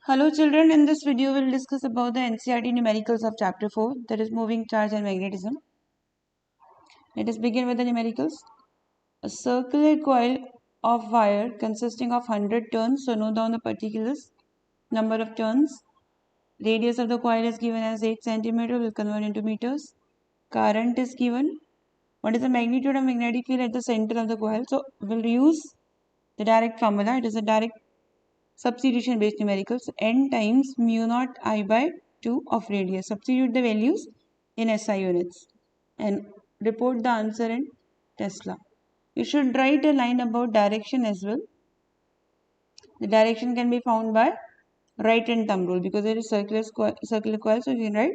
Hello children, in this video we will discuss about the NCERT numericals of chapter 4, that is moving charge and magnetism. Let us begin with the numericals. A circular coil of wire consisting of 100 turns, so note down the particulars, number of turns. Radius of the coil is given as 8 cm, will convert into meters. Current is given. What is the magnitude of magnetic field at the center of the coil? So we will use the direct formula. It is a direct substitution based numericals. N times mu naught I by 2 of radius. Substitute the values in SI units and report the answer in Tesla. You should write a line about direction as well. The direction can be found by right hand thumb rule because it is circular coil. So you can write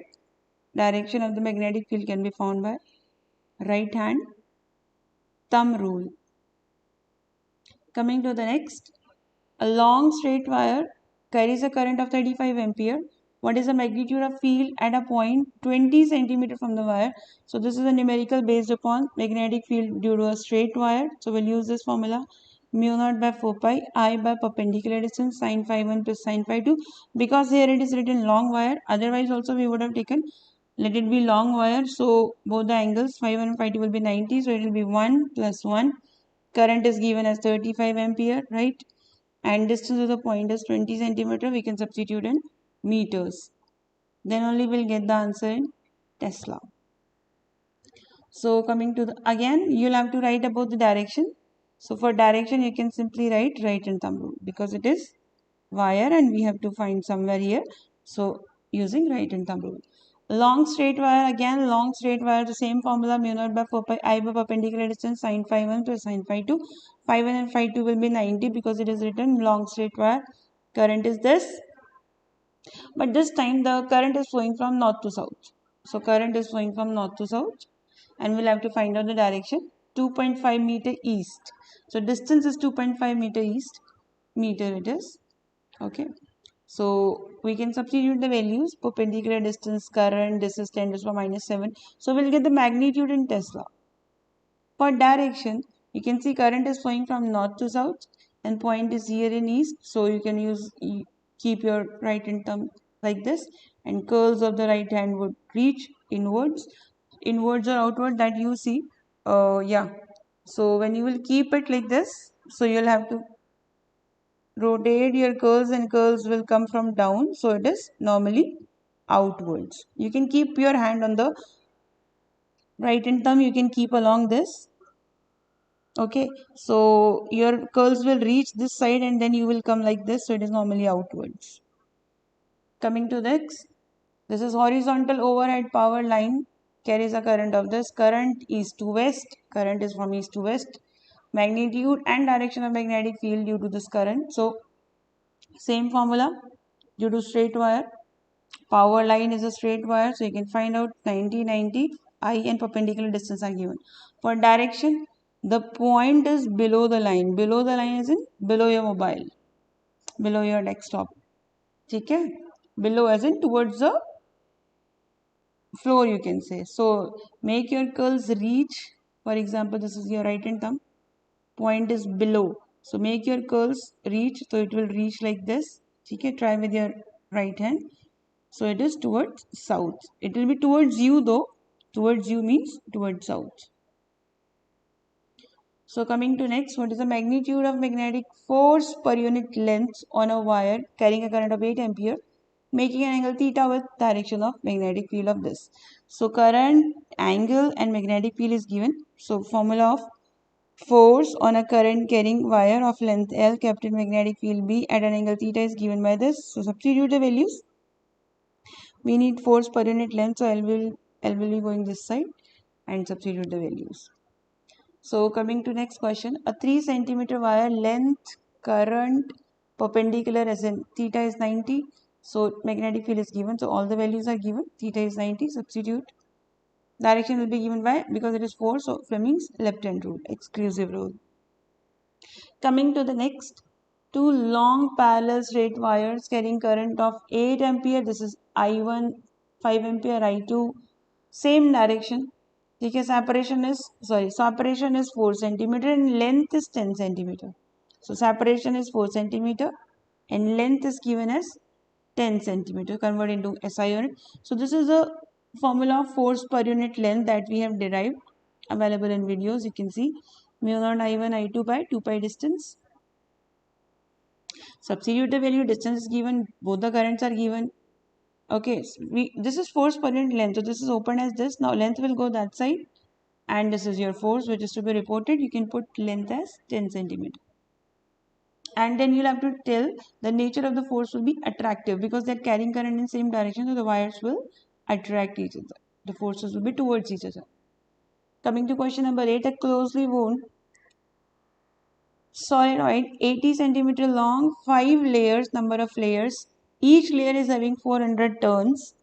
direction of the magnetic field can be found by right hand thumb rule. Coming to the next, a long straight wire carries a current of 35 ampere. What is the magnitude of field at a point 20 centimeter from the wire? So this is a numerical based upon magnetic field due to a straight wire. So we'll use this formula, mu naught by 4 pi I by perpendicular distance sin phi 1 plus sin phi 2. Because here it is written long wire, otherwise also we would have taken let it be long wire. So both the angles phi 1 and phi 2 will be 90. So it will be 1 plus 1. Current is given as 35 ampere, right? And distance of the point is 20 centimeter. We can substitute in meters. Then only we'll get the answer in Tesla. So coming to the, again, you'll have to write about the direction. So for direction, you can simply write right hand thumb rule because it is wire and we have to find somewhere here. So using right hand thumb rule. Long straight wire, again long straight wire, the same formula, mu naught by 4 pi I by perpendicular distance sin phi 1 plus sin phi 2. Phi 1 and phi 2 will be 90 because it is written long straight wire. Current is this, but this time the current is flowing from north to south. So current is flowing from north to south and we'll have to find out the direction. 2.5 meter east. So distance is 2.5 meter east, meter it is. Okay. So we can substitute the values, perpendicular distance, current, this is 10 to the power minus 7. So we'll get the magnitude in Tesla. For direction, you can see current is flowing from north to south and point is here in east. So you can keep your right hand thumb like this and curls of the right hand would reach inwards or outward, that you see. Yeah. So when you will keep it like this, so you'll have to rotate your curls and curls will come from down, so it is normally outwards. You can keep your hand on the right hand thumb, you can keep along this. Okay, so your curls will reach this side and then you will come like this, so it is normally outwards. Coming to this is horizontal overhead power line, carries a current of this. Current east to west, current is from east to west. Magnitude and direction of magnetic field due to this current. So same formula, due to straight wire, power line is a straight wire, so you can find out 90, 90, I and perpendicular distance are given. For direction, the point is below the line. Below the line is in below your mobile, below your desktop. Okay? Below as in towards the floor, you can say. So make your curls reach. For example, this is your right hand thumb. Point is below. So make your curls reach. So it will reach like this. Okay? Try with your right hand. So it is towards south. It will be towards you though. Towards you means towards south. So coming to next, what is the magnitude of magnetic force per unit length on a wire carrying a current of 8 ampere, making an angle theta with direction of magnetic field of this. So current, angle and magnetic field is given. So formula of force on a current carrying wire of length L kept in magnetic field B at an angle theta is given by this. So substitute the values. We need force per unit length, so L will be going this side and substitute the values. So coming to next question, a 3 centimeter wire length, current, perpendicular as in theta is 90. So magnetic field is given. So all the values are given. Theta is 90. Substitute. Direction will be given by, because it is 4. So Fleming's left hand rule, exclusive rule. Coming to the next, two long parallel straight wires carrying current of 8 ampere. This is I1 5 ampere, I2 same direction. Okay, separation is 4 centimeter and length is 10 centimeter. So separation is 4 centimeter and length is given as 10 centimeter, convert into SI unit. So this is the formula of force per unit length that we have derived, available in videos. You can see mu naught I1 I2 by 2 pi distance. Substitute the value, distance is given, both the currents are given. Okay, so this is force per unit length. So this is open as this. Now length will go that side, and this is your force which is to be reported. You can put length as 10 centimeter. And then you'll have to tell the nature of the force will be attractive, because they're carrying current in same direction, so the wires will attract each other. The forces will be towards each other. Coming to question number 8, a closely wound solenoid 80 centimeter long, 5 layers, number of layers. Each layer is having 400 turns.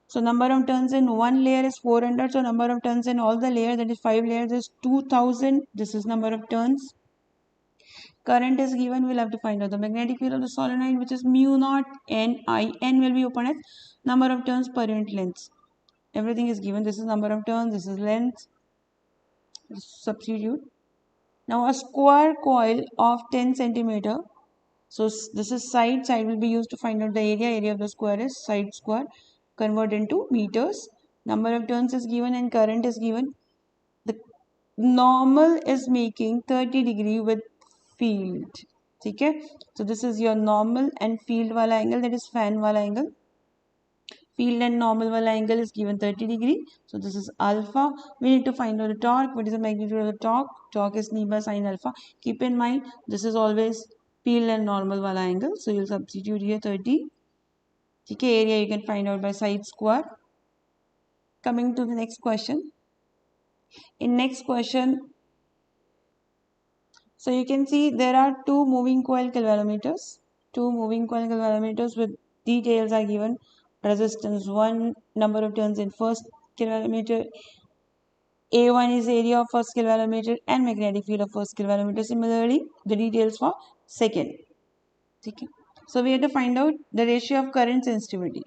So number of turns in one layer is 400. So number of turns in all the layers, that is 5 layers, is 2000. This is number of turns. Current is given. We'll have to find out the magnetic field of the solenoid, which is mu naught n I. N will be open as number of turns per unit length. Everything is given. This is number of turns. This is length. Substitute. Now a square coil of 10 centimeter. So this is side. Side will be used to find out the area. Area of the square is side square. Convert into meters. Number of turns is given and current is given. The normal is making 30 degree with field. Okay, so this is your normal and field wala angle, that is fan wala angle. Field and normal wala angle is given 30 degree. So this is alpha. We need to find out the torque. What is the magnitude of the torque? Torque is knee by sine alpha. Keep in mind, this is always field and normal wala angle. So you'll substitute here 30. Okay, area you can find out by side square. Coming to the next question. In next question, so you can see there are two moving coil galvanometers. Two moving coil galvanometers with details are given. Resistance 1, number of turns in first galvanometer. A1 is area of first galvanometer and magnetic field of first galvanometer. Similarly, the details for second. Okay. So we have to find out the ratio of current sensitivity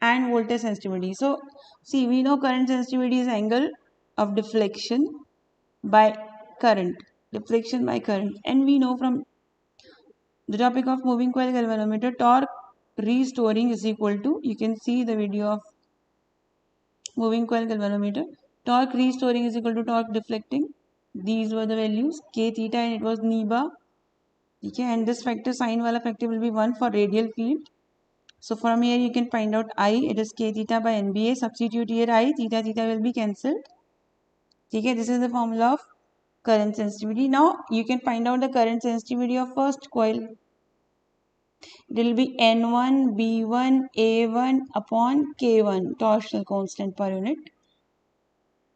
and voltage sensitivity. So see, we know current sensitivity is angle of deflection by current. Deflection by current. And we know from the topic of moving coil galvanometer, torque restoring is equal to, you can see the video of moving coil galvanometer. Torque restoring is equal to torque deflecting. These were the values, K theta, and it was Niba. Okay, and this factor, sine wala factor, will be 1 for radial field. So from here you can find out I, it is K theta by NBA. Substitute here I, theta will be cancelled. Okay, this is the formula of current sensitivity. Now you can find out the current sensitivity of first coil. It will be N1, B1, A1 upon K1, torsional constant per unit.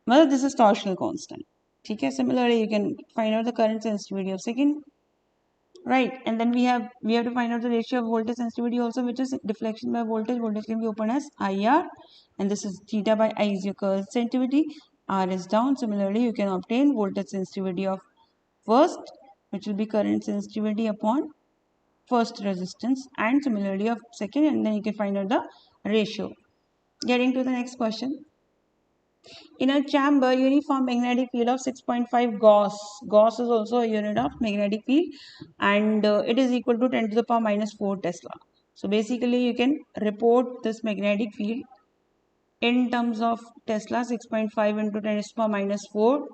Well, this is torsional constant. Okay, similarly, you can find out the current sensitivity of second. Right, and then we have to find out the ratio of voltage sensitivity also, which is deflection by voltage. Voltage can be open as IR, and this is theta by I is your current sensitivity. R is down. Similarly, you can obtain voltage sensitivity of first, which will be current sensitivity upon first resistance, and similarly of second, and then you can find out the ratio. Getting to the next question. In a chamber, uniform magnetic field of 6.5 Gauss. Gauss is also a unit of magnetic field, and it is equal to 10 to the power minus 4 Tesla. So basically, you can report this magnetic field in terms of Tesla, 6.5 into 10 to the power minus 4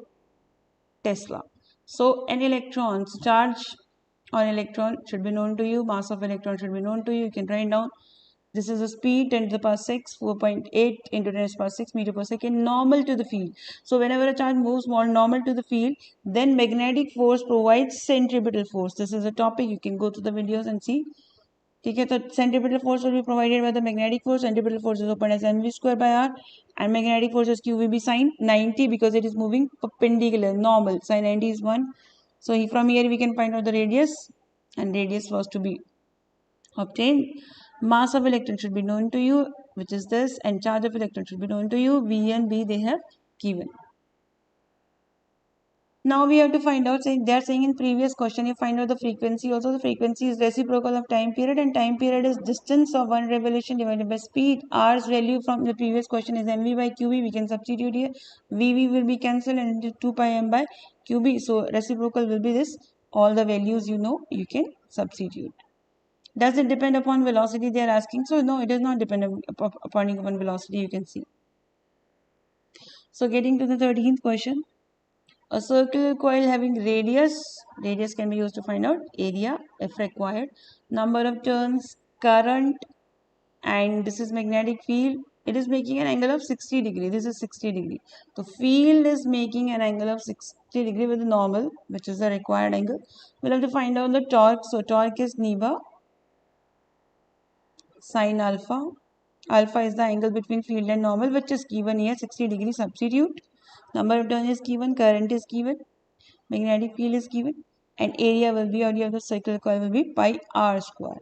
Tesla. So an electron's charge on electron should be known to you. Mass of electron should be known to you. You can write down. This is the speed 10 to the power 6, 4.8 into 10 to the power 6 meter per second, normal to the field. So whenever a charge moves more normal to the field, then magnetic force provides centripetal force. This is a topic. You can go to the videos and see. Okay, so centripetal force will be provided by the magnetic force. Centripetal force is open as mv square by r, and magnetic force is qvb sine 90, because it is moving perpendicular, normal. Sine 90 is 1. So from here we can find out the radius, and radius was to be obtained. Mass of electron should be known to you, which is this, and charge of electron should be known to you. V and B they have given. Now we have to find out, they are saying in previous question, you find out the frequency also. The frequency is reciprocal of time period, and time period is distance of one revolution divided by speed. R's value from the previous question is mv by qb. We can substitute here. Vv will be cancelled and into 2 pi m by qb. So reciprocal will be this. All the values you know, you can substitute. Does it depend upon velocity, they are asking? So no, it does not depend upon velocity, you can see. So getting to the 13th question. A circular coil having radius can be used to find out area if required, number of turns, current, and this is magnetic field. It is making an angle of 60 degree. This is 60 degree. The field is making an angle of 60 degree with the normal, which is the required angle. We'll have to find out the torque. So torque is neva sine alpha. Alpha is the angle between field and normal, which is given here, 60 degree. Substitute. Number of turns is given, current is given, magnetic field is given, and area will be, area of the circular coil will be pi r square.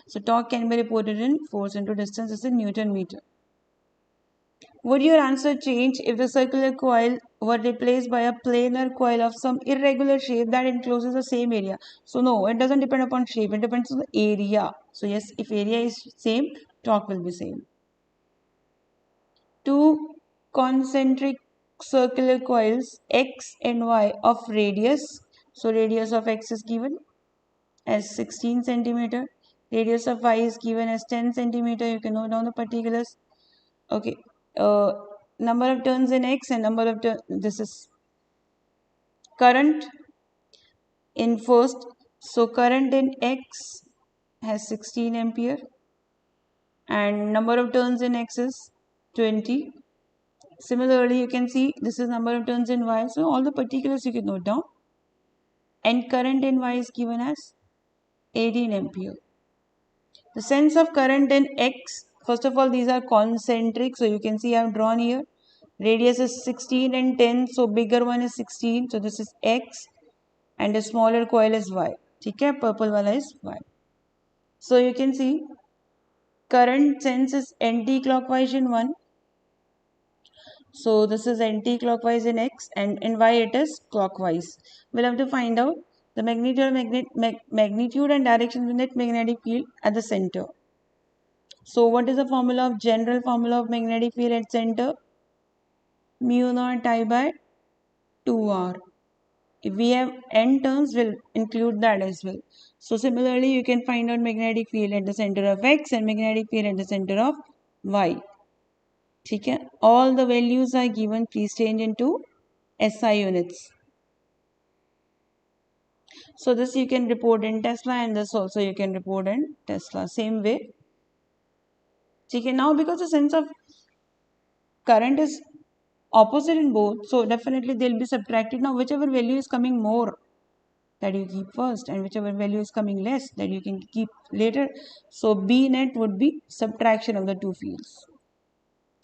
So torque can be reported in force into distance, this is Newton meter. Would your answer change if the circular coil were replaced by a planar coil of some irregular shape that encloses the same area? So no, it doesn't depend upon shape, it depends on the area. So yes, if area is same, torque will be same. Two concentric circular coils X and Y of radius. So radius of X is given as 16 centimeter. Radius of Y is given as 10 centimeter. You can note down the particulars. Okay. Number of turns in X and number of turns. This is current in first. So current in X has 16 ampere. And number of turns in X is 20. Similarly, you can see this is number of turns in Y. So all the particulars you can note down. And current in Y is given as 18 ampere. The sense of current in X, first of all, these are concentric. So you can see I have drawn here. Radius is 16 and 10. So bigger one is 16. So this is X. And the smaller coil is Y. Okay, purple wala is Y. So you can see current sense is anti-clockwise in 1. So this is anti-clockwise in X, and in Y it is clockwise. We'll have to find out the magnitude and direction of the net magnetic field at the center. So what is the general formula of magnetic field at center? Mu naught I by 2R. If we have n turns, we'll include that as well. So similarly, you can find out magnetic field at the center of X and magnetic field at the center of Y. Okay? All the values are given, please change into SI units. So this you can report in Tesla, and this also you can report in Tesla. Same way. Okay, now because the sense of current is opposite in both, so definitely they'll be subtracted. Now whichever value is coming more, that you keep first, and whichever value is coming less, that you can keep later. So B net would be subtraction of the two fields.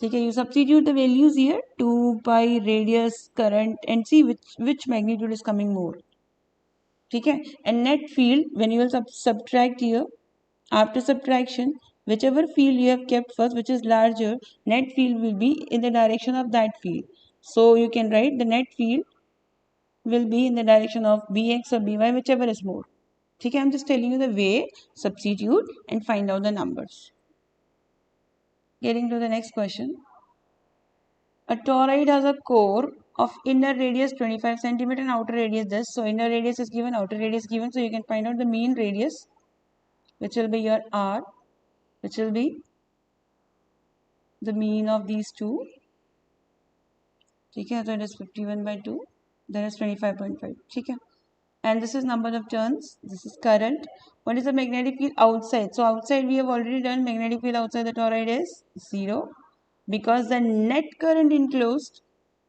Okay, you substitute the values here, 2 pi, radius, current, and see which magnitude is coming more. Okay, and net field, when you will subtract here, after subtraction, whichever field you have kept first, which is larger, net field will be in the direction of that field. So you can write the net field will be in the direction of Bx or By, whichever is more. Okay, I'm just telling you the way, substitute and find out the numbers. Getting to the next question. A toroid has a core of inner radius 25 centimeter and outer radius this. So inner radius is given, outer radius given. So you can find out the mean radius, which will be your R, which will be the mean of these two. Okay, so it is 51 by 2. That is 25.5. Okay. And this is number of turns. This is current. What is the magnetic field outside? So outside we have already done. Magnetic field outside the toroid is 0. Because the net current enclosed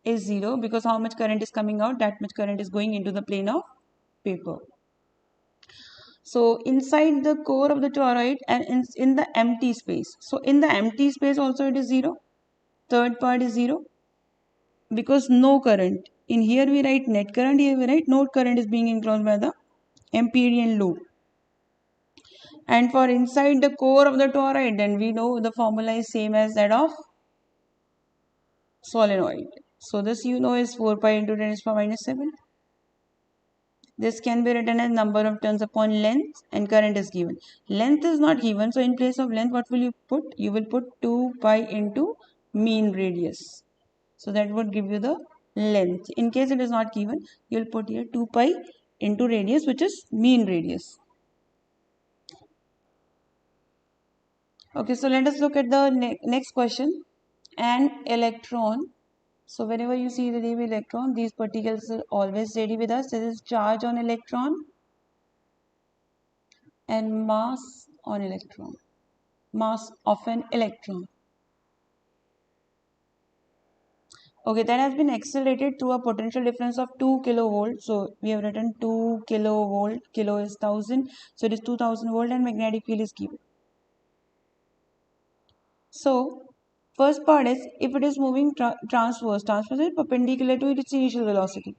is 0. Because how much current is coming out? That much current is going into the plane of paper. So inside the core of the toroid and in the empty space. So in the empty space also it is 0. Third part is 0. Because no current. In here we write net current, here we write no current is being enclosed by the Amperian loop. And for inside the core of the toroid, then we know the formula is same as that of solenoid. So this you know is 4 pi into 10 to the power minus 7. This can be written as number of turns upon length, and current is given. Length is not given, so in place of length what will you put? You will put 2 pi into mean radius. So that would give you the length. In case it is not given, you will put here 2 pi into radius, which is mean radius. Okay, so let us look at the next question. An electron. So whenever you see the name electron, these particles are always ready with us. This is charge on electron and mass on electron. Mass of an electron. Okay, that has been accelerated through a potential difference of 2 kilovolt. So we have written 2 kilovolt. Kilo is 1000. So it is 2000 volt and magnetic field is given. So first part is if it is moving transverse is perpendicular to its initial velocity.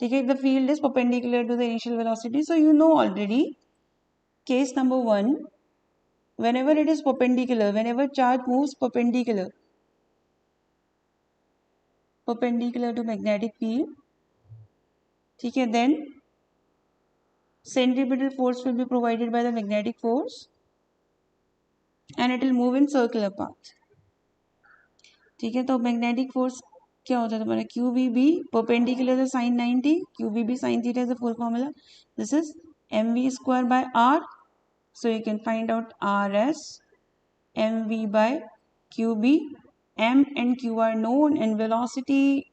Okay, if the field is perpendicular to the initial velocity, so you know already case number 1, whenever it is perpendicular, whenever charge moves perpendicular to magnetic field, okay, then centripetal force will be provided by the magnetic force and it will move in circular path. ठीक है, तो magnetic force क्या होता है तुम्हारा QVB perpendicular to sin 90, QVB sin theta is the full formula. This is mv square by r. So you can find out r as mv by qb. M and q are known and velocity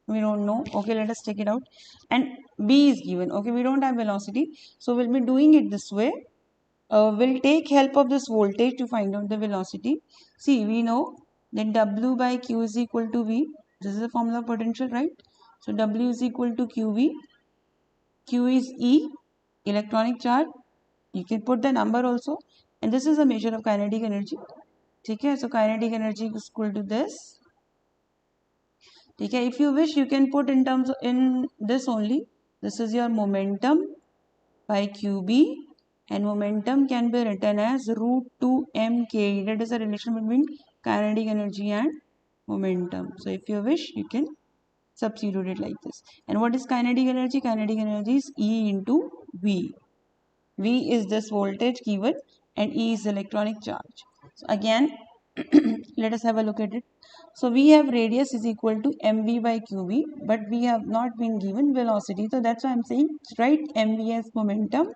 we don't know. Okay, let us take it out. And b is given. Okay, we don't have velocity, so we'll be doing it this way. We'll take help of this voltage to find out the velocity. See, we know that W by Q is equal to V. This is the formula of potential, right? So W is equal to QV. Q is E, electronic charge. You can put the number also. And this is a measure of kinetic energy. Okay, so kinetic energy is equal to this. Okay, if you wish, you can put in terms of, in this only. This is your momentum by QB. And momentum can be written as root 2 mk. That is a relation between kinetic energy and momentum. So if you wish, you can substitute it like this. And what is kinetic energy? Kinetic energy is E into V. V is this voltage given and E is electronic charge. So again, let us have a look at it. So we have radius is equal to mv by qv, but we have not been given velocity. So that's why I'm saying write mv as momentum.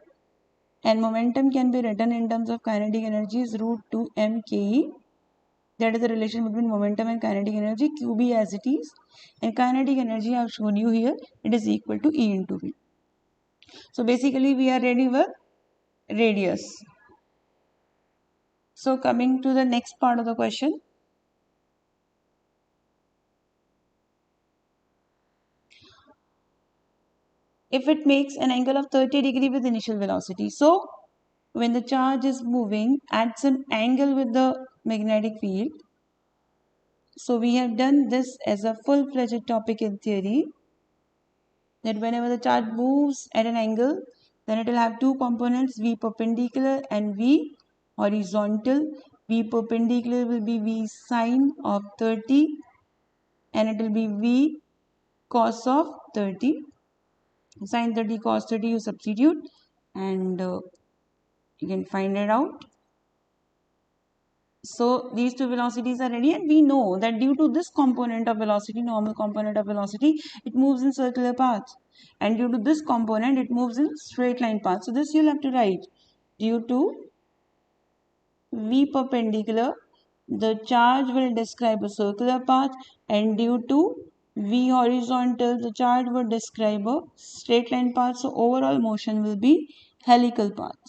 And momentum can be written in terms of kinetic energy is root 2 mke. That is the relation between momentum and kinetic energy, qb as it is. And kinetic energy I have shown you here, it is equal to E into V. So basically we are ready with radius. So coming to the next part of the question. If it makes an angle of 30 degree with initial velocity. So when the charge is moving at some angle with the magnetic field. So we have done this as a full-fledged topic in theory, that whenever the charge moves at an angle, then it will have two components, V perpendicular and V horizontal. V perpendicular will be V sine of 30 and it will be V cos of 30. Sine 30 cos 30 you substitute and you can find it out. So these two velocities are ready and we know that due to this component of velocity, normal component of velocity, it moves in circular path. And due to this component, it moves in straight line path. So this you'll have to write. Due to V perpendicular, the charge will describe a circular path, and due to V horizontal, the charge will describe a straight line path. So overall motion will be helical path.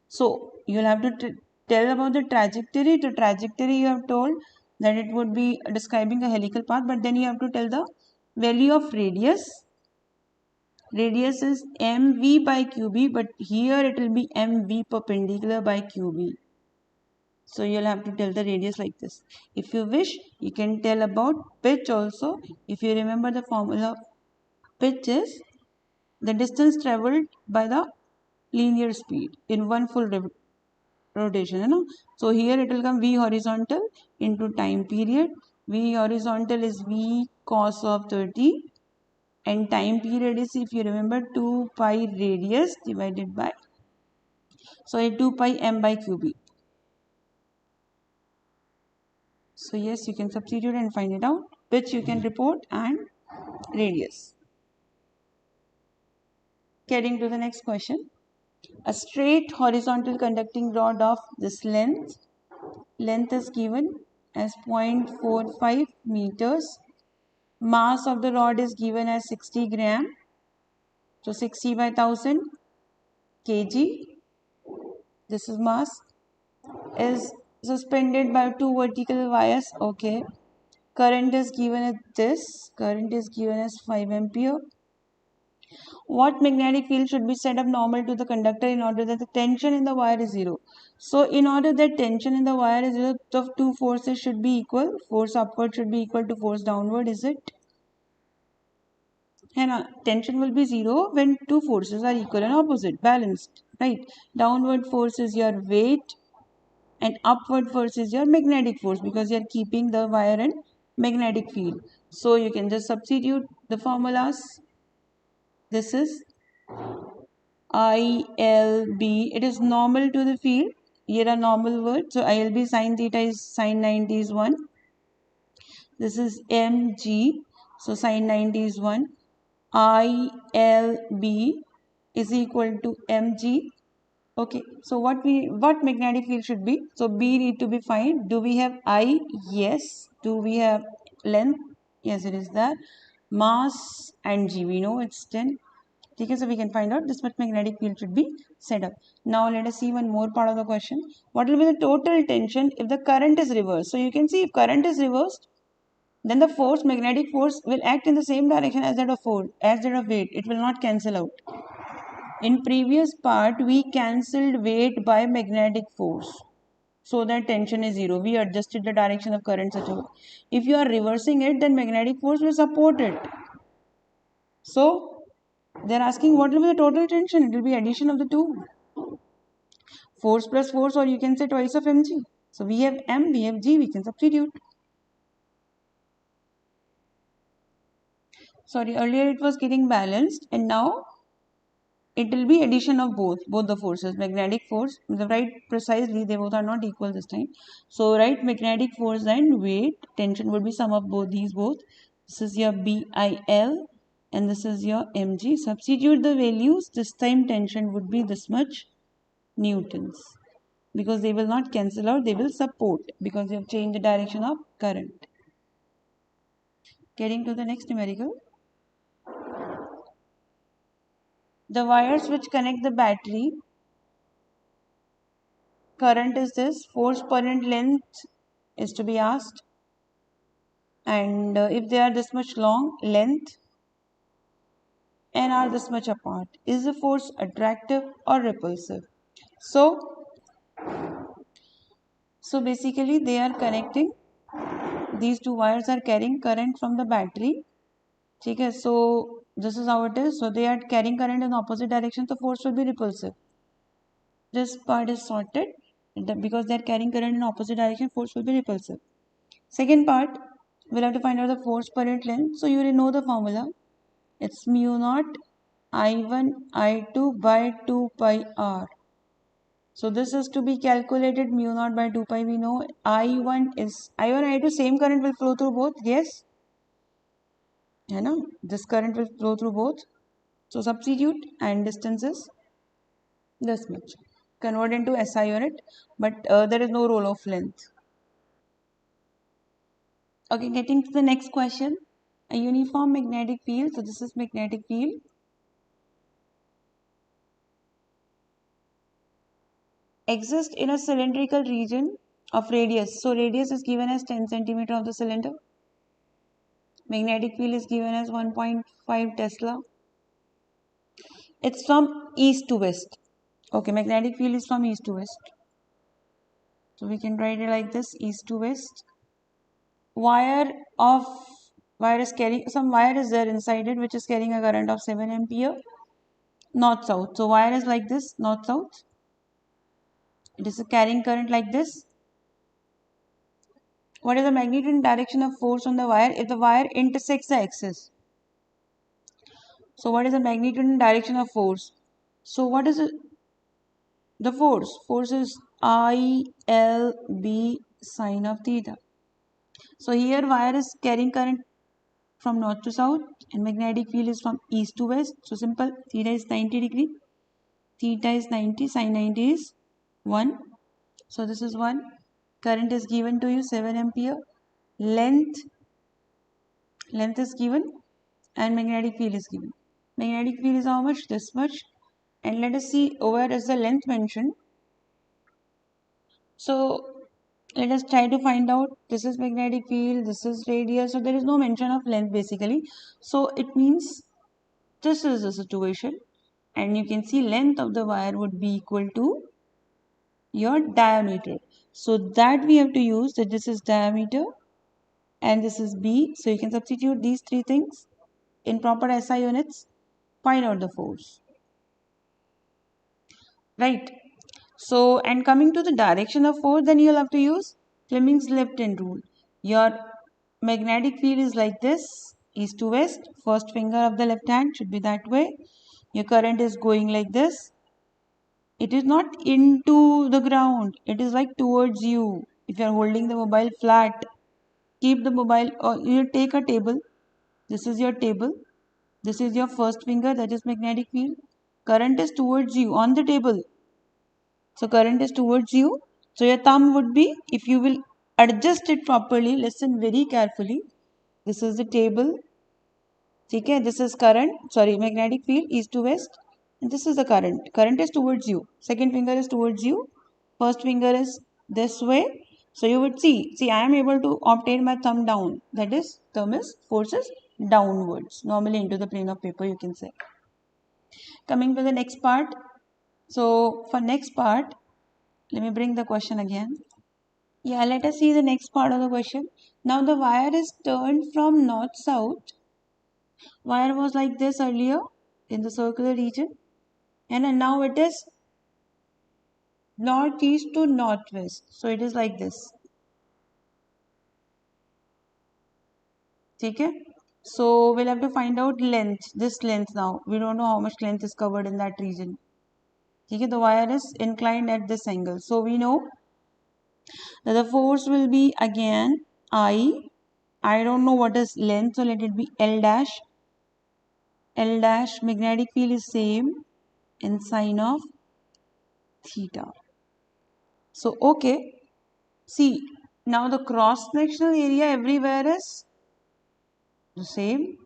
So you'll have to tell about the trajectory. The trajectory you have told that it would be describing a helical path, but then you have to tell the value of radius. Radius is mv by qb, but here it will be mv perpendicular by qb. So you'll have to tell the radius like this. If you wish, you can tell about pitch also. If you remember the formula, pitch is the distance traveled by the linear speed in one full rotation, you know. So here it will come V horizontal into time period. V horizontal is V cos of 30 and time period is, if you remember, 2 pi radius divided by, so 2 pi m by qb. So yes, you can substitute and find it out, which you can report, and radius. Getting to the next question. A straight horizontal conducting rod of this length is given as 0.45 meters. Mass of the rod is given as 60 gram. So 60 by 1000 kg. This is mass. Is suspended by two vertical wires. Okay. Current is given as this. Current is given as 5 ampere. What magnetic field should be set up normal to the conductor in order that the tension in the wire is zero? So in order that tension in the wire is zero, the two forces should be equal. Force upward should be equal to force downward, is it? And tension will be zero when two forces are equal and opposite, balanced, right? Downward force is your weight and upward force is your magnetic force, because you are keeping the wire in magnetic field. So you can just substitute the formulas. This is ILB. It is normal to the field. Here a normal word. So ILB sin theta is sin 90 is 1. This is mg. So sin 90 is 1. ILB is equal to mg. Okay. So what magnetic field should be? So B need to be fine. Do we have I? Yes. Do we have length? Yes, it is there. Mass and G. We know it's 10. Okay, so we can find out this much magnetic field should be set up. Now let us see one more part of the question. What will be the total tension if the current is reversed? So you can see if current is reversed, then the force, magnetic force, will act in the same direction as that of force, as that of weight. It will not cancel out. In previous part, we cancelled weight by magnetic force, so that tension is zero. We adjusted the direction of current such a way. If you are reversing it, then magnetic force will support it. So they're asking what will be the total tension. It will be addition of the two. Force plus force, or you can say twice of mg. So we have m, we have g, we can substitute. Sorry, earlier it was getting balanced and now it will be addition of both the forces. Magnetic force, right, precisely, they both are not equal this time. So right, magnetic force and weight, tension would be sum of both these both. This is your BIL and this is your mg. Substitute the values. This time tension would be this much newtons, because they will not cancel out, they will support, because you have changed the direction of current. Getting to the next numerical. The wires which connect the battery, current is this, force per unit length is to be asked, and if they are this much long length and are this much apart, is the force attractive or repulsive? So basically they are connecting, these two wires are carrying current from the battery. Okay, so this is how it is. So they are carrying current in opposite direction, so force will be repulsive. This part is sorted because they are carrying current in opposite direction, force will be repulsive. Second part, we'll have to find out the force per unit length. So you already know the formula. It's mu naught I1 I2 by 2 pi r. So this is to be calculated, mu naught by 2 pi. We know I1 I2, same current will flow through both. Yes, you know, this current will flow through both. So substitute, and distance is this much. Convert into SI unit, but there is no role of length. Okay, getting to the next question. A uniform magnetic field. So this is magnetic field. Exists in a cylindrical region of radius. So radius is given as 10 centimeter of the cylinder. Magnetic field is given as 1.5 Tesla. It's from east to west. Okay, magnetic field is from east to west. So we can write it like this, east to west. Wire is carrying, some wire is there inside it which is carrying a current of 7 ampere. North south. So wire is like this, north south. It is a carrying current like this. What is the magnitude and direction of force on the wire if the wire intersects the axis? So what is the magnitude and direction of force? So what is the force? Force is ILB sine of theta. So here wire is carrying current from north to south and magnetic field is from east to west. So simple, theta is 90 degree. theta is 90, sin 90 is 1. So this is 1. Current is given to you 7 ampere. Length is given and magnetic field is given. Magnetic field is how much? This much. And let us see where is the length mentioned. So let us try to find out. This is magnetic field, this is radius. So there is no mention of length basically. So it means this is the situation. And you can see length of the wire would be equal to your diameter. So that we have to use that this is diameter and this is B. So you can substitute these three things in proper SI units, find out the force. Right. So, and coming to the direction of force, then you'll have to use Fleming's left-hand rule. Your magnetic field is like this, east to west. First finger of the left hand should be that way. Your current is going like this. It is not into the ground. It is like towards you. If you are holding the mobile flat, keep the mobile, or you take a table. This is your table. This is your first finger, that is magnetic field. Current is towards you on the table. So current is towards you. So your thumb would be, if you will adjust it properly, listen very carefully. This is the table. Okay, this is current, sorry, magnetic field, east to west. And this is the current. Current is towards you. Second finger is towards you. First finger is this way. So you would see, I am able to obtain my thumb down. That is, thumb is forces downwards, normally into the plane of paper, you can say. Coming to the next part. So for next part, let me bring the question again. Yeah, let us see the next part of the question. Now the wire is turned from north-south. Wire was like this earlier in the circular region. And now it is northeast to northwest. So it is like this. Okay? So we'll have to find out length. This length now. We don't know how much length is covered in that region. Okay? The wire is inclined at this angle. So we know that the force will be again I. I don't know what is length, so let it be L dash. L dash, magnetic field is same in sine of theta. So okay, see, now the cross sectional area everywhere is the same,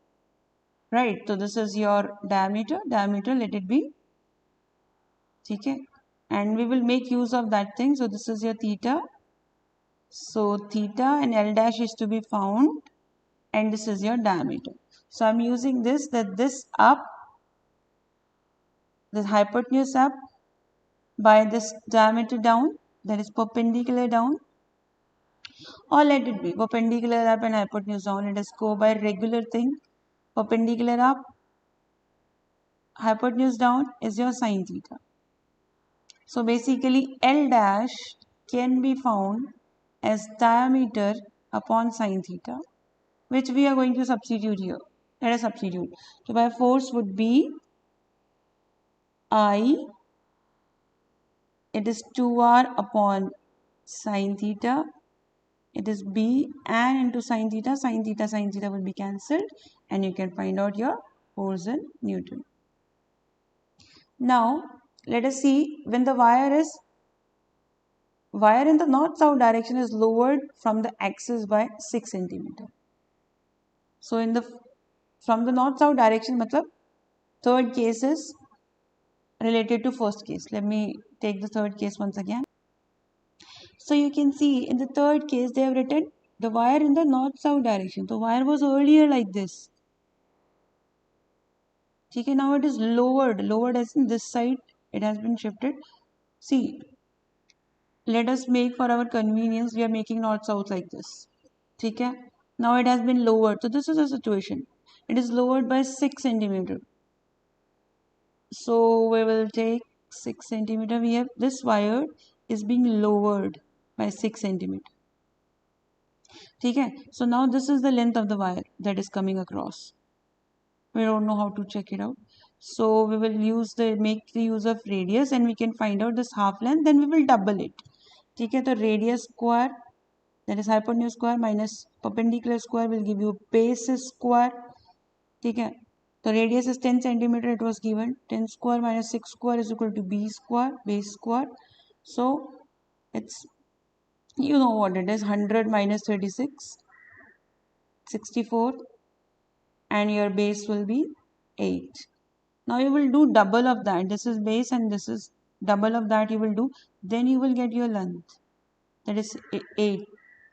right? So this is your diameter, let it be, okay? And we will make use of that thing. So this is your theta. So theta and L dash is to be found, and this is your diameter. So I'm using this, that this up, this hypotenuse up by this diameter down, that is perpendicular down, or let it be perpendicular up and hypotenuse down. Let us go by regular thing. Perpendicular up, hypotenuse down is your sine theta. So basically L dash can be found as diameter upon sine theta, which we are going to substitute here. Let us substitute. So by force would be I, it is 2r upon sine theta. It is B, and into sine theta will be cancelled, and you can find out your force in Newton. Now let us see, when the wire in the north-south direction is lowered from the axis by 6 centimeter. So from the north-south direction, matlab third case is related to first case. Let me take the third case once again. So you can see in the third case they have written the wire in the north-south direction. The wire was earlier like this. Okay, now it is lowered as in this side it has been shifted. See, let us make for our convenience, we are making north-south like this. Okay, now it has been lowered. So this is the situation. It is lowered by 6 centimeter. So we will take 6 centimeter. We have this wire is being lowered by 6 centimeter. Okay, so now this is the length of the wire that is coming across. We don't know how to check it out. So we will make the use of radius, and we can find out this half length, then we will double it. Okay, the radius square, that is hypotenuse square minus perpendicular square, will give you base square. Okay, The radius is 10 centimeter. It was given 10 square minus 6 square is equal to b square, base square. So it's, you know what it is, 100 minus 36, 64, and your base will be 8. Now you will do double of that. This is base and this is double of that you will do. Then you will get your length. That is 8.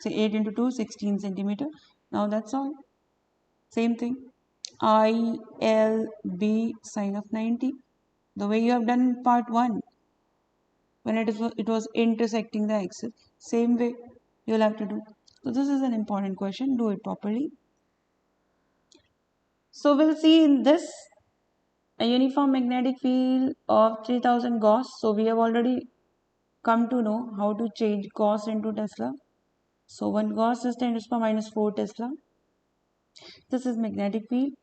So 8 into 2, 16 centimeter. Now that's all. Same thing. ILB sine of 90. The way you have done in part 1. When it was intersecting the axis. Same way you will have to do. So this is an important question. Do it properly. So we'll see in this a uniform magnetic field of 3000 Gauss. So we have already come to know how to change Gauss into Tesla. So 1 Gauss is 10 to the power minus 4 Tesla. This is magnetic field.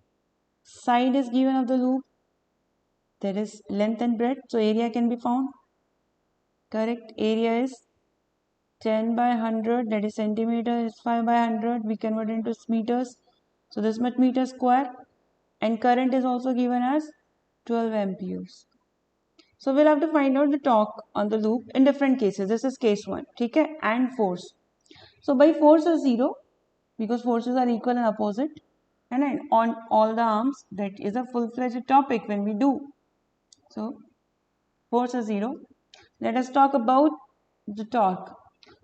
Side is given of the loop. There is length and breadth. So area can be found. Correct. Area is 10 by 100. That is centimeter. Is 5 by 100. We convert into meters. So this much meter square. And current is also given as 12 amperes. So we'll have to find out the torque on the loop in different cases. This is case 1. Okay? And force. So by force is 0 because forces are equal and opposite. And on all the arms, that is a full-fledged topic when we do. So force is 0. Let us talk about the torque.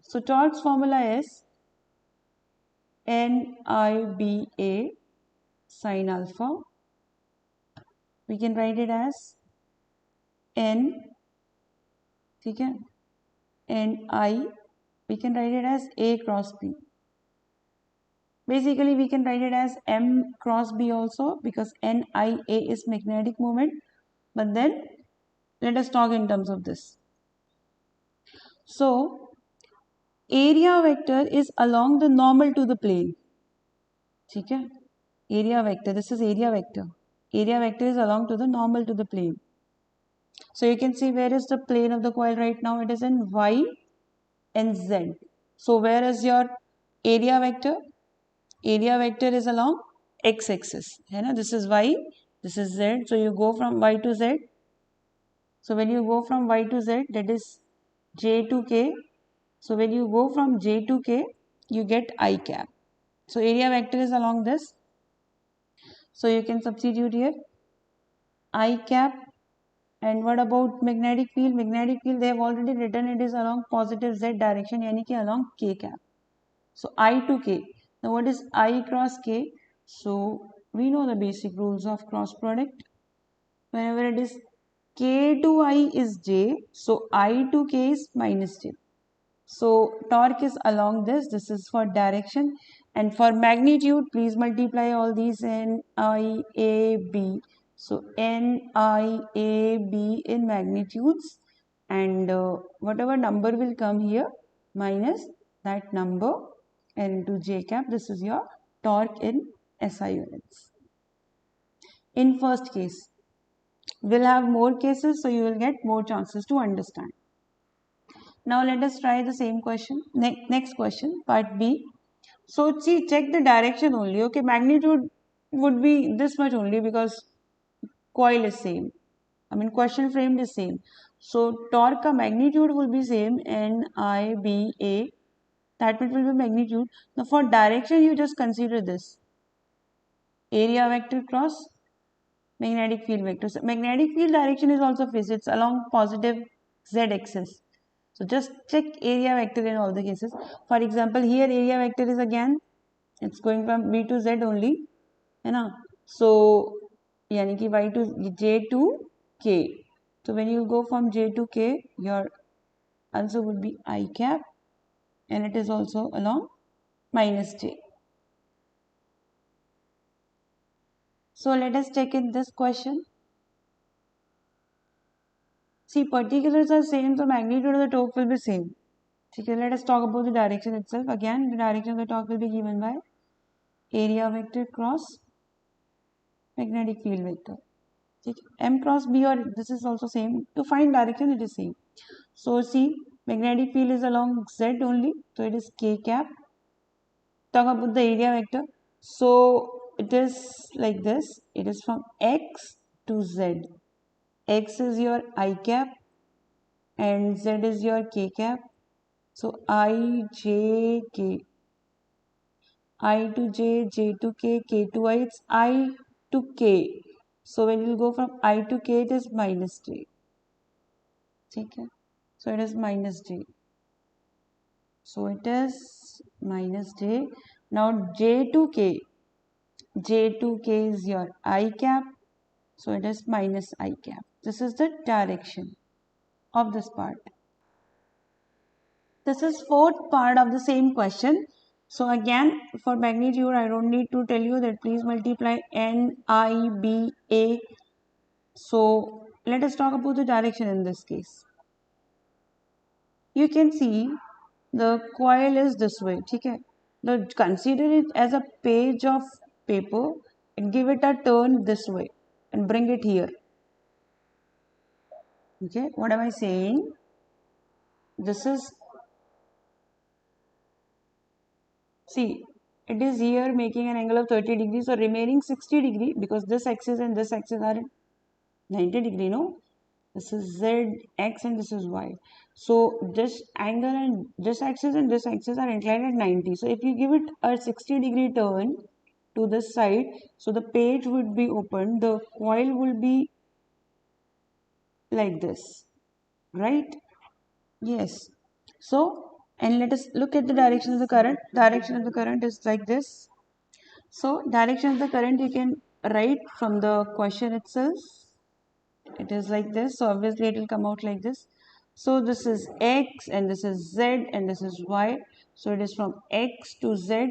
So torque's formula is NIBA sine alpha. We can write it as N, okay, NI. We can write it as A cross B. Basically, we can write it as M cross B also because NIA is magnetic moment. But then, let us talk in terms of this. So, area vector is along the normal to the plane. Okay? Area vector, this is area vector. Area vector is along to the normal to the plane. So, you can see where is the plane of the coil right now. It is in Y and Z. So, where is your area vector? Area vector is along x-axis. This is y, this is z. So you go from y to z. So when you go from y to z, that is j to k. So when you go from j to k, you get I cap. So area vector is along this. So you can substitute here I cap. And what about magnetic field? Magnetic field, they have already written it is along positive z direction, yani ki along k cap. So I to k. Now what is I cross k? So we know the basic rules of cross product. Whenever it is k to I is j, so I to k is minus j. So torque is along this. This is for direction. And for magnitude, please multiply all these NIAB. So NIAB in magnitudes. And whatever number will come here minus that number N into J cap. This is your torque in SI units. In first case, we'll have more cases, so you will get more chances to understand. Now let us try the same question. Next question, part B. So see, check the direction only. Okay, magnitude would be this much only because coil is same. I mean, question framed is same. So torque ka magnitude will be same, NIBA. That will be magnitude. Now for direction, you just consider this. Area vector cross magnetic field vector. So magnetic field direction is also fixed. It's along positive z axis. So just check area vector in all the cases. For example, here area vector is again, it's going from B to Z only. So, yani ki Y to J to K. So when you go from J to K, your answer would be I cap. And it is also along minus J. So let us check in this question. See, particulars are same, so magnitude of the torque will be same. Okay, let us talk about the direction itself. Again, the direction of the torque will be given by area vector cross magnetic field vector. Okay. M cross B, or this is also same. To find direction, it is same. So see, magnetic field is along Z only. So it is K cap. Talk about the area vector. So it is like this. It is from x to z. X is your I cap and z is your k cap. So I, j, k, I to j, j to k, k to I, it's I to k. So when you go from I to k, it is minus j. Okay? So it is minus j. So it is minus j. Now j to k. J to k is your I cap. So it is minus I cap. This is the direction of this part. This is fourth part of the same question. So again, for magnitude, I don't need to tell you that please multiply N, I, B, A. So let us talk about the direction in this case. You can see the coil is this way. Okay? Now consider it as a page of paper and give it a turn this way and bring it here. Okay, what am I saying? This is, see, it is here making an angle of 30 degrees, so remaining 60 degree, because this axis and this axis are 90 degree, no? This is z, x and this is y. So this angle and this axis are inclined at 90. So if you give it a 60 degree turn to this side, so the page would be open, the coil will be like this, right? Yes. So, and let us look at the direction of the current. Direction of the current is like this. So, direction of the current you can write from the question itself. It is like this. So, obviously it will come out like this. So, this is x and this is z and this is y. So, it is from x to z,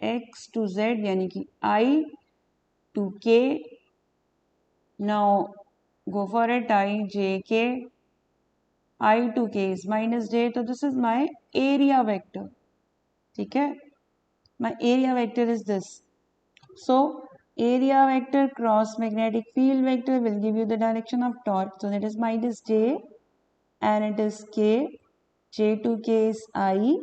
yani ki I to k. Now, go for it, I, j, k. I to k is minus j. So, this is my area vector. Okay? My area vector is this. So, area vector cross magnetic field vector will give you the direction of torque. So, that is minus j and it is k. J to k is I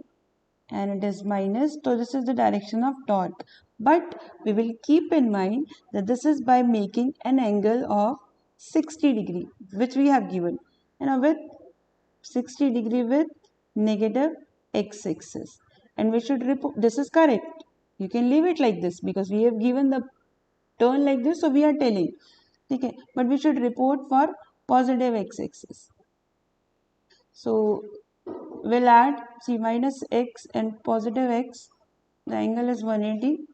and it is minus. So, this is the direction of torque. But we will keep in mind that this is by making an angle of 60 degree, which we have given. And with 60 degree with negative x-axis, and we should report this is correct. You can leave it like this because we have given the turn like this, so we are telling, okay, but we should report for positive x-axis. So we'll add, see, minus x and positive x, the angle is 180,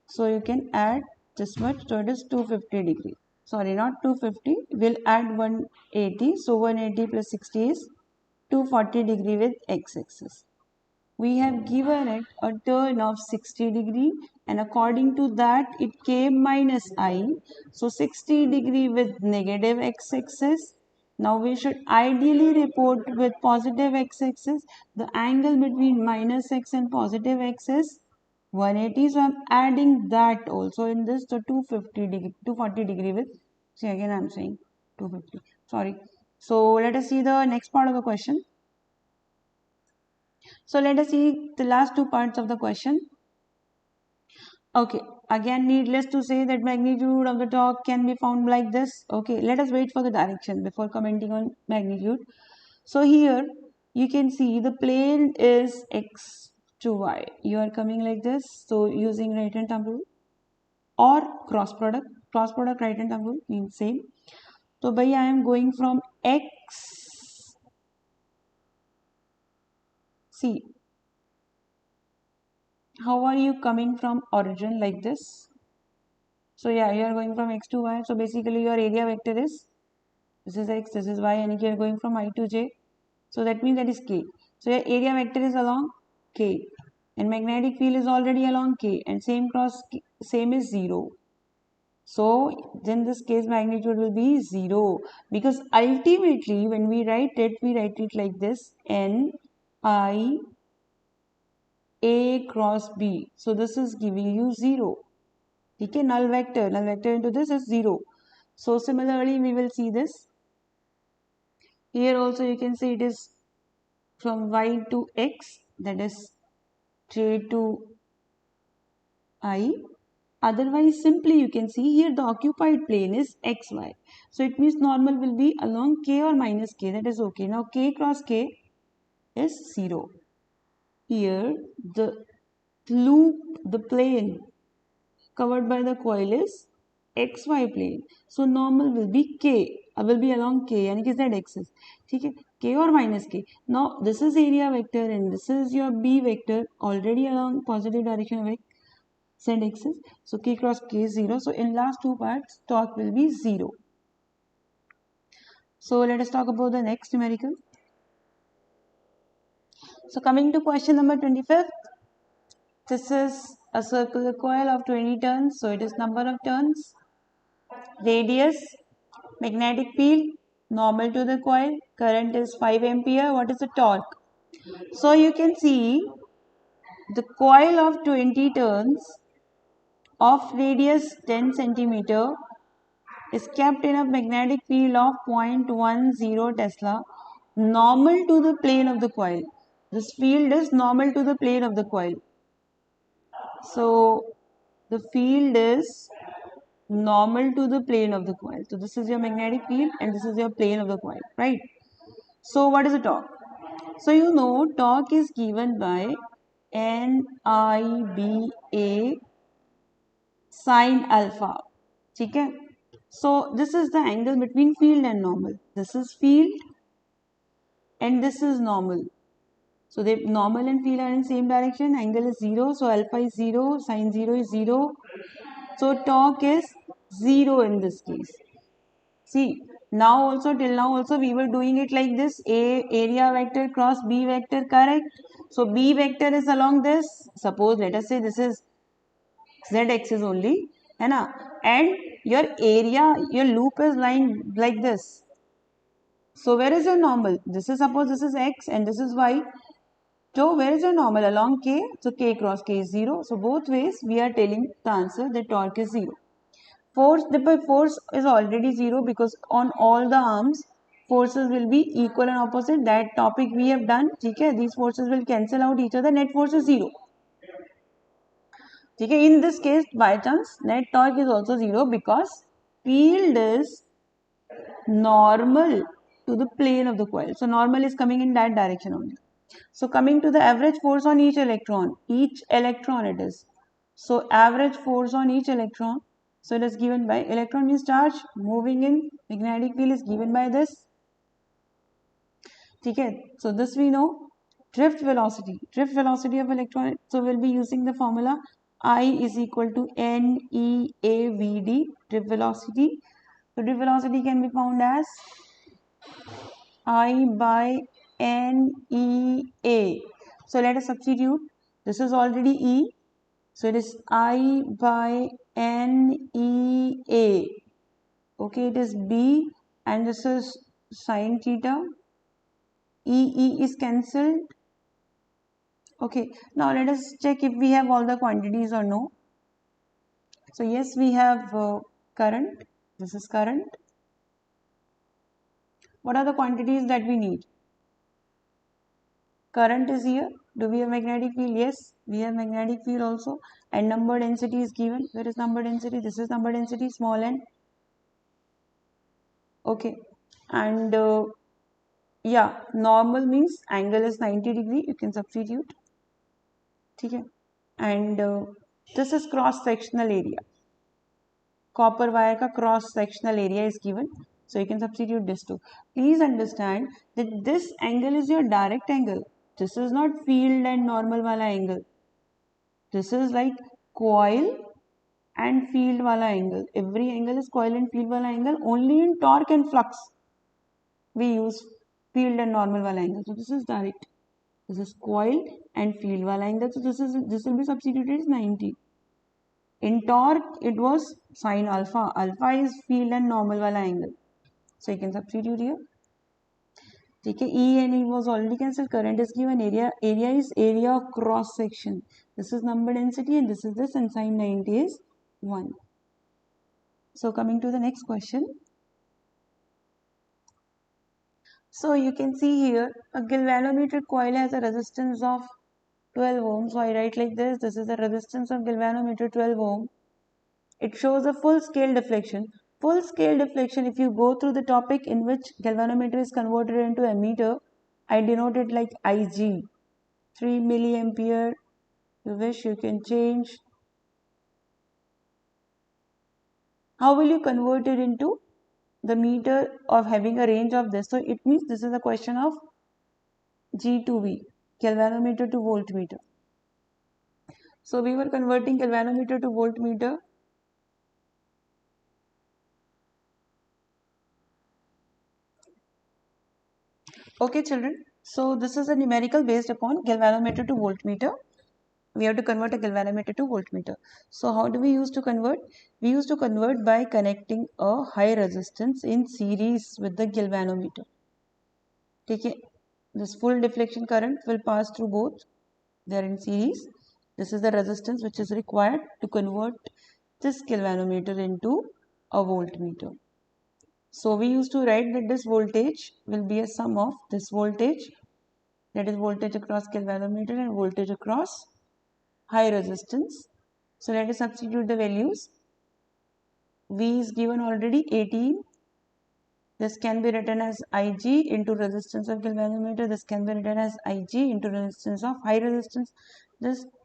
so you can add this much, so it is 250 degree. Sorry, not 250, we'll add 180, so 180 plus 60 is 240 degree with x-axis. We have given it a turn of 60 degree and according to that it came minus I. So 60 degree with negative x-axis. Now we should ideally report with positive x-axis. The angle between minus x and positive x is 180. So I'm adding that also in this. So 250 degree, 240 degree with, see again I'm saying 250. Sorry. So let us see the next part of the question. So let us see the last two parts of the question. Okay, again needless to say that magnitude of the torque can be found like this. Okay, let us wait for the direction before commenting on magnitude. So here you can see the plane is x to y. You are coming like this. So using right hand thumb rule or cross product right hand thumb rule means same. So by I am going from x. See, how are you coming from origin like this? So yeah, you are going from x to y. So basically your area vector is, this is x, this is y, and you are going from I to j. So that means that is k. So your area vector is along k. And magnetic field is already along k. And same cross, same is 0. So then this case magnitude will be 0. Because ultimately when we write it like this. N, I, A cross B. So this is giving you 0. Okay, null vector into this is 0. So similarly we will see this. Here also you can see it is from y to x, that is j to I, Otherwise, simply you can see here the occupied plane is xy. So it means normal will be along k or minus k. That is okay. Now k cross k is 0. Here the loop, the plane covered by the coil is xy plane. So normal will be k, will be along k, यानी कि z axis. ठीक है, k or minus k. Now this is area vector and this is your b vector already along positive direction of z axis. So k cross k is 0. So in last two parts, torque will be 0. So let us talk about the next numerical. So coming to question number 25th. This is a circular coil of 20 turns. So it is number of turns, radius, magnetic field, normal to the coil, current is 5 ampere. What is the torque? So you can see the coil of 20 turns of radius 10 centimeter is kept in a magnetic field of 0.10 Tesla, normal to the plane of the coil. This field is normal to the plane of the coil. So the field is normal to the plane of the coil. So this is your magnetic field and this is your plane of the coil, right? So what is the torque? So you know torque is given by NIBA sine alpha. ठीक है? So this is the angle between field and normal. This is field and this is normal. So the normal and field are in same direction. Angle is 0. So alpha is 0. Sine 0 is 0. So torque is 0 in this case. See, now also till now also we were doing it like this. A area vector cross B vector, correct? So B vector is along this. Suppose let us say this is Z axis only. है ना? And your area, your loop is lying like this. So where is your normal? This is, suppose this is X and this is Y. So where is your normal? Along K. So K cross K is 0. So both ways we are telling the answer that torque is 0. The force is already 0 because on all the arms forces will be equal and opposite. That topic we have done. Okay, these forces will cancel out each other. Net force is 0. Okay, in this case, by chance, net torque is also 0 because field is normal to the plane of the coil. So normal is coming in that direction only. So coming to the average force on each electron it is. So average force on each electron. So it is given by electron means charge moving in magnetic field is given by this. Okay, so this we know. Drift velocity of electron. So we'll be using the formula I is equal to NEAVD, drift velocity. So drift velocity can be found as I by NEA. So let us substitute. This is already E. So it is I by NEA. Okay, it is B and this is sine theta. E is cancelled. Okay, now let us check if we have all the quantities or no. So yes, we have current. This is current. What are the quantities that we need? Current is here. Do we have magnetic field? Yes, we have magnetic field also. And number density is given. Where is number density? This is number density, small n. Okay. And yeah, normal means angle is 90 degree. You can substitute. Okay. And this is cross sectional area. Copper wire ka cross sectional area is given. So you can substitute this too. Please understand that this angle is your direct angle. This is not field and normal wala angle. This is like coil and field wala angle. Every angle is coil and field wala angle. Only in torque and flux we use field and normal wala angle. So this is direct. This is coil and field wala angle. So this will be substituted as 90. In torque, it was sine alpha. Alpha is field and normal wala angle. So you can substitute here. Okay, E and E was already cancelled. Current is given. Area is area of cross section. This is number density and this is this, and sine 90 is 1. So coming to the next question. So you can see here a galvanometer coil has a resistance of 12 ohm. So I write like this. This is the resistance of galvanometer 12 ohm. It shows a full scale deflection. Full scale deflection, if you go through the topic in which galvanometer is converted into ammeter, I denote it like Ig. 3 milliampere, you wish you can change. How will you convert it into the meter of having a range of this? So it means this is a question of G to V, galvanometer to voltmeter. So we were converting galvanometer to voltmeter. Okay children, so this is a numerical based upon galvanometer to voltmeter. We have to convert a galvanometer to voltmeter. So how do we use to convert? We used to convert by connecting a high resistance in series with the galvanometer. Okay, this full deflection current will pass through both. They are in series. This is the resistance which is required to convert this galvanometer into a voltmeter. So we used to write that this voltage will be a sum of this voltage, that is voltage across galvanometer, and voltage across high resistance. So let us substitute the values. V is given already 18. This can be written as Ig into resistance of galvanometer. This can be written as Ig into resistance of high resistance.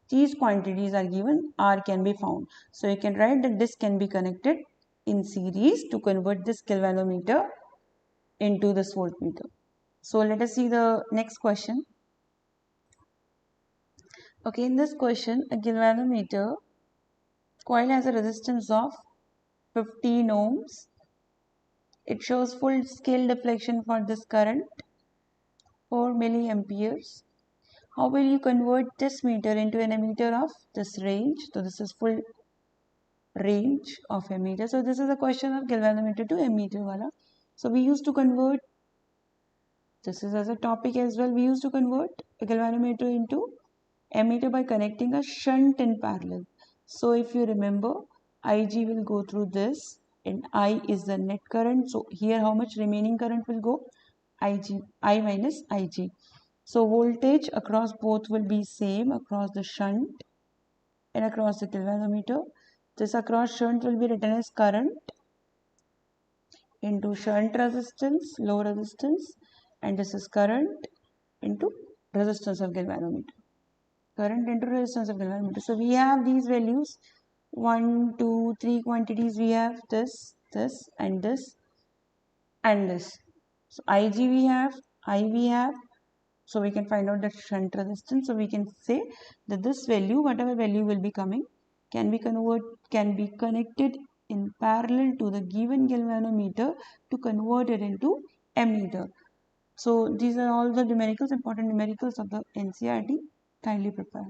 These quantities are given. R can be found. So you can write that this can be connected in series to convert this galvanometer into this voltmeter. So let us see the next question. Okay, in this question, a galvanometer coil has a resistance of 15 ohms. It shows full scale deflection for this current, 4 milliamperes. How will you convert this meter into an ammeter of this range? So this is full range of ammeter. So this is a question of galvanometer to ammeter wala. So we used to convert, this is as a topic as well, we used to convert a galvanometer into ammeter by connecting a shunt in parallel. So if you remember, Ig will go through this and I is the net current. So here how much remaining current will go? Ig, I minus Ig. So voltage across both will be same across the shunt and across the galvanometer. This across shunt will be written as current into shunt resistance, low resistance, and this is current into resistance of galvanometer. Current into resistance of galvanometer. So we have these values, 1, 2, 3 quantities. We have this, this, and this, and this. So Ig we have, I we have. So we can find out the shunt resistance. So we can say that this value, whatever value will be coming, can be connected in parallel to the given galvanometer to convert it into ammeter. So these are all the numericals, important numericals of the NCERT. Kindly prepare.